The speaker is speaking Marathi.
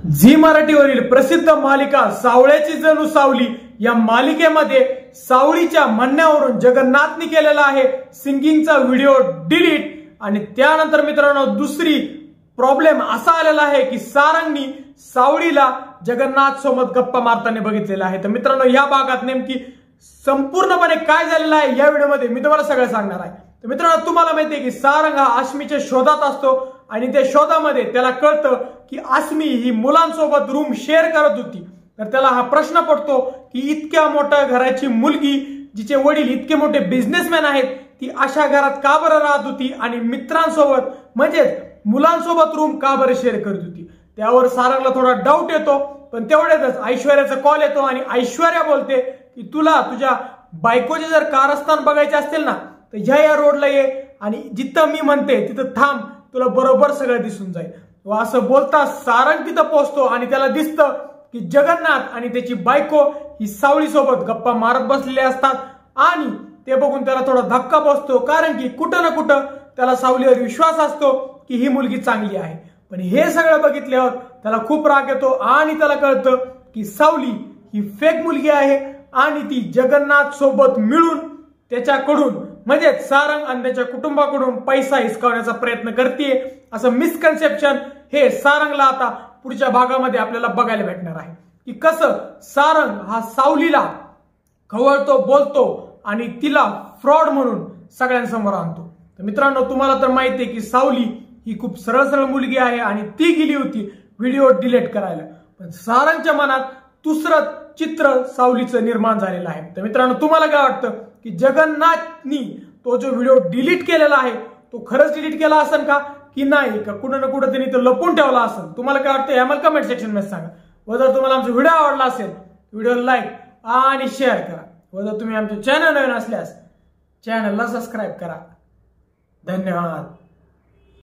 झी मराठीवरील प्रसिद्ध मालिका सावळ्याची जणू सावली या मालिकेमध्ये सावळीच्या म्हणण्यावरून जगन्नाथने केलेला आहे सिंगिंगचा व्हिडिओ डिलीट। आणि त्यानंतर मित्रांनो दुसरी प्रॉब्लेम असा आलेला आहे की सारंगनी सावळीला जगन्नाथ सोबत गप्पा मारताना बघितलेला आहे। तर मित्रांनो या भागात नेमकी संपूर्णपणे काय झालेलं आहे या व्हिडिओमध्ये मी तुम्हाला सगळं सांगणार आहे। तर मित्रांनो तुम्हाला माहिती आहे की सारंग हा आश्मीच्या शोधात असतो आणि त्या शोधामध्ये त्याला कळतं की आश्मी ही मुलांसोबत रूम शेअर करत होती। तर त्याला हा प्रश्न पडतो की इतक्या मोठ्या घराची मुलगी जिचे वडील इतके मोठे बिझनेसमॅन आहेत ती अशा घरात का बरं राहत होती आणि मित्रांसोबत म्हणजेच मुलांसोबत रूम का बरं शेअर करत होती। त्यावर सारंगला थोडा डाऊट येतो, पण तेवढ्यातच ऐश्वर्याचा कॉल येतो आणि ऐश्वर्या बोलते की तुला तुझ्या बायकोचे जर कारस्थान बघायचे असतील ना तर ह्या रोडला ये आणि जिथं मी म्हणते तिथं थांब, तुला बरोबर सगळं दिसून जाईल। व असं बोलता सारंग तिथं पोहोचतो आणि त्याला दिसतं की जगन्नाथ आणि त्याची बायको ही सावळी सोबत गप्पा मारत बसलेले असतात आणि ते बघून त्याला थोडा धक्का बसतो, कारण की कुठं ना कुठं त्याला सावलीवर विश्वास असतो की ही मुलगी चांगली आहे। पण हे सगळं बघितल्यावर त्याला खूप राग येतो आणि त्याला कळतं की सावली ही फेक मुलगी आहे आणि ती जगन्नाथ सोबत मिळून त्याच्याकडून म्हणजे सारंग आणि त्याच्या कुटुंबाकडून पैसा हिसकावण्याचा प्रयत्न करते। असं मिसकन्सेप्शन हे सारंगला आता पुढच्या भागामध्ये आपल्याला बघायला भेटणार आहे की कसं सारंग हा सावलीला खवळतो, बोलतो आणि तिला फ्रॉड म्हणून सगळ्यांसमोर आणतो। तर मित्रांनो तुम्हाला तर माहिती आहे की सावली ही खूप सरळ सरळ मुलगी आहे आणि ती गेली होती व्हिडिओ डिलीट करायला, पण सारंगच्या मनात दुसरं चित्र सावलीचं निर्माण झालेलं आहे। तर मित्रांनो तुम्हाला काय वाटतं की जगन्नाथनी तो जो व्हिडिओ डिलीट केलेला आहे तो खरंच डिलीट केला असेल का की नाही, का कुठं ना कुठं त्यांनी तो लपून ठेवला असेल? तुम्हाला काय वाटतं हे आम्हाला कमेंट सेक्शन मध्ये सांगा। व जर तुम्हाला आमचा व्हिडिओ आवडला असेल व्हिडिओला लाईक आणि शेअर करा। व जर तुम्ही आमच्या चॅनल नवीन असल्यास चॅनलला सबस्क्राईब करा। धन्यवाद।